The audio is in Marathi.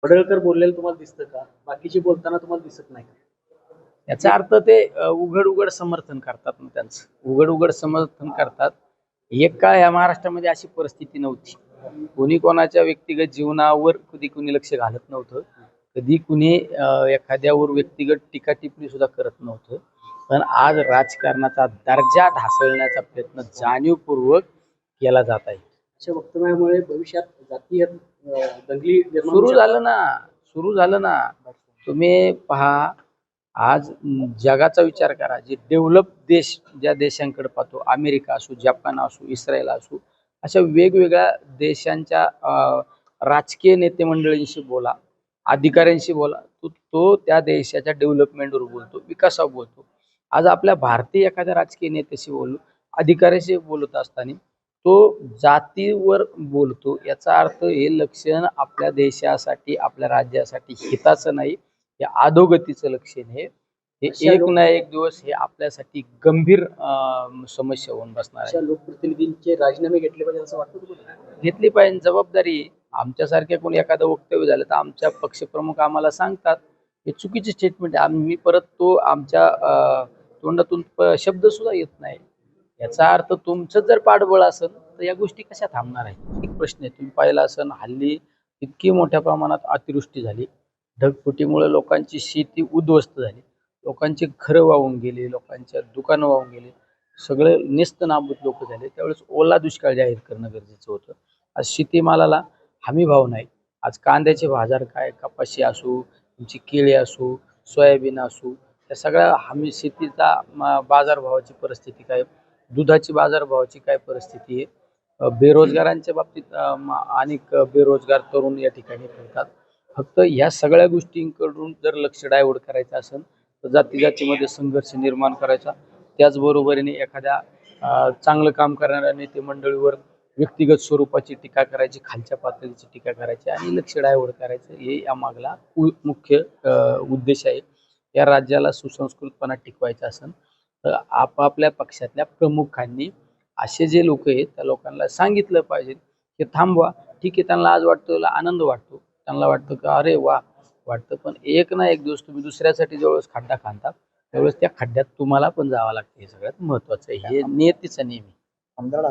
पडळकर बोललेलं तुम्हाला दिसतं का? बाकीचे बोलताना तुम्हाला दिसत नाही का? याचा अर्थ ते उघड उघड समर्थन करतात ना त्यांचं. उघड उघड समर्थन करतात. एक काळ या महाराष्ट्रामध्ये अशी परिस्थिती नव्हती. कोणी कोणाच्या व्यक्तिगत जीवनावर कधी कुणी लक्ष घालत नव्हतं. कधी कुणी एखाद्यावर व्यक्तिगत टीका टिप्पणी सुद्धा करत नव्हतं. पण आज राजकारणाचा दर्जा ढासळण्याचा प्रयत्न जाणीवपूर्वक केला जात आहे. अशा वक्तव्यामुळे भविष्यात जातीय दंगली निर्माण होऊ सुरू शकतात. झालं ना, सुरू झालं ना. तुम्ही पहा, आज जगाचा विचार करा. जे डेव्हलप देश ज्या देशांकडे पाहतो, अमेरिका असो, जपान असो, इस्रायल असो, अशा वेगवेगळ्या देशांच्या राजकीय नेते मंडळींशी बोला, अधिकाऱ्यांशी बोला. तो त्या देशाच्या डेव्हलपमेंटवर बोलतो, विकासावर बोलतो. आज आपल्या भारतीय एखाद्या राजकीय नेत्याशी बोलू, अधिकाऱ्याशी बोलत असताना तो जातीवर बोलतो. याचा अर्थ हे लक्षण आपल्या देशासाठी, आपल्या राज्यासाठी हिताचं नाही, हे अधोगतीचं लक्षण आहे. हे एक ना एक दिवस हे आपल्यासाठी गंभीर समस्या होऊन बसणार आहे. अशा लोकप्रतिनिधींचे राजीनामे घेतले पाहिजे असं वाटतं तुम्हाला? घेतली पाहिजे जबाबदारी. आमच्यासारख्या कोणी एखादं वक्तव्य झालं तर आमच्या पक्षप्रमुख आम्हाला सांगतात हे चुकीचे स्टेटमेंट आहे. आम्ही परत तो आमच्या तोंडातून शब्द सुद्धा येत नाही. याचा अर्थ तुमचं जर पाठबळ असेल तर या गोष्टी कशा थांबणार आहे? एक प्रश्न आहे. तुम्ही पाहिला असेल, हल्ली इतकी मोठ्या प्रमाणात अतिवृष्टी झाली, ढगफुटीमुळे लोकांची शेती उद्ध्वस्त झाली, लोकांची घरं वाहून गेली, लोकांच्या दुकानं वाहून गेली, सगळे नेस्तनाबूत लोक झाले. त्यावेळेस ओला दुष्काळ जाहीर करणं गरजेचं होतं. आज शेतीमालाला हमी भाव नाही. आज कांद्याचे बाजार काय, कपाशी असो, तुमची केळी असो, सोयाबीन असो, या सगळ्या हमी शेतीचा बाजारभावाची परिस्थिती काय, दुधाची बाजारभावाची काय परिस्थिती आहे. बेरोजगारांच्या बाबतीत अनेक बेरोजगार तरुण या ठिकाणी फिरतात. फक्त ह्या सगळ्या गोष्टींकडून जर लक्ष डायव्हर्ट करायचं असेल तर जातीजातीमध्ये संघर्ष निर्माण करायचा. त्याचबरोबरीने एखाद्या चांगलं काम करणाऱ्या नेते मंडळीवर व्यक्तिगत स्वरूपाची टीका करायची, खालच्या पातळीची टीका करायची आणि लक्ष डायव्हर्ट करायचं, हे यामागला मुख्य उद्देश आहे. या राज्याला सुसंस्कृतपणा टिकवायचा असेल तर आपापल्या पक्षातल्या प्रमुखांनी असे जे लोक आहेत त्या लोकांना सांगितलं पाहिजे की थांबवा. ठीक आहे, त्यांना आज वाटतं, आनंद वाटतो, त्यांना वाटतं की अरे वा वाटतं, पण एक ना एक दिवस तुम्ही दुसऱ्यासाठी ज्यावेळेस खड्डा खांदा त्यावेळेस त्या खड्ड्यात तुम्हाला पण जावं लागतं. हे सगळ्यात महत्वाचं आहे. हे नियतीचा नेहमी आमदार